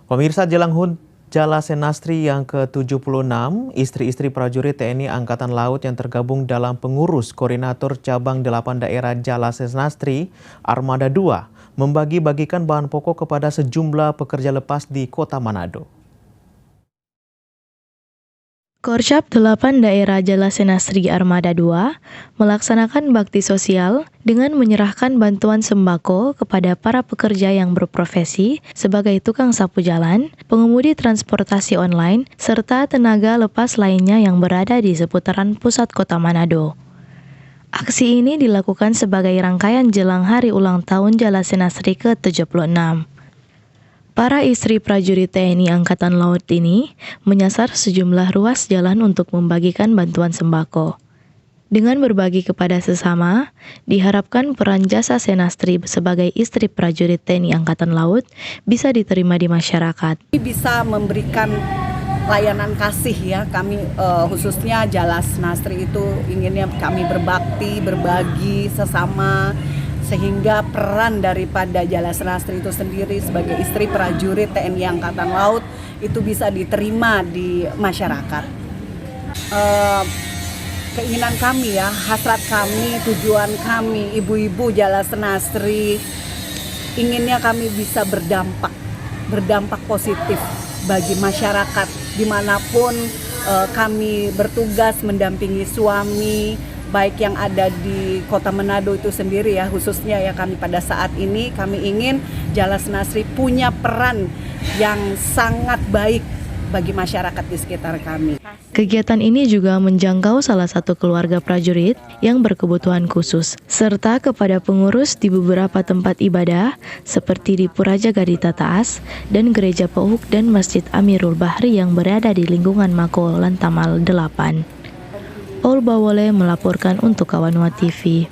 Pemirsa, jelang HUT Jala Senastri yang ke-76, istri-istri prajurit TNI Angkatan Laut yang tergabung dalam pengurus Koordinator Cabang 8 Daerah Jala Senastri Armada 2 membagi-bagikan bahan pokok kepada sejumlah pekerja lepas di Kota Manado. Korcap 8 Daerah Jala Senastri Armada 2 melaksanakan bakti sosial dengan menyerahkan bantuan sembako kepada para pekerja yang berprofesi sebagai tukang sapu jalan, pengemudi transportasi online, serta tenaga lepas lainnya yang berada di seputaran pusat Kota Manado. Aksi ini dilakukan sebagai rangkaian jelang hari ulang tahun Jala Senastri ke-76. Para istri prajurit TNI Angkatan Laut ini menyasar sejumlah ruas jalan untuk membagikan bantuan sembako. Dengan berbagi kepada sesama, diharapkan peran jasa Senastri sebagai istri prajurit TNI Angkatan Laut bisa diterima di masyarakat. Bisa memberikan layanan kasih ya, kami khususnya Jala Senastri itu inginnya kami berbakti, berbagi sesama, sehingga peran daripada Jala Senastri itu sendiri sebagai istri prajurit TNI Angkatan Laut itu bisa diterima di masyarakat. Keinginan kami ya, hasrat kami, tujuan kami, ibu-ibu Jala Senastri, inginnya kami bisa berdampak positif bagi masyarakat dimanapun kami bertugas mendampingi suami, baik yang ada di Kota Manado itu sendiri ya, khususnya ya kami pada saat ini kami ingin Jala Senastri punya peran yang sangat baik bagi masyarakat di sekitar kami. Kegiatan ini juga menjangkau salah satu keluarga prajurit yang berkebutuhan khusus, serta kepada pengurus di beberapa tempat ibadah seperti di Pura Jagadita Taas dan Gereja Pohuk dan Masjid Amirul Bahri yang berada di lingkungan Mako Lantamal 8. Paul Bawole melaporkan untuk Kawanwa TV.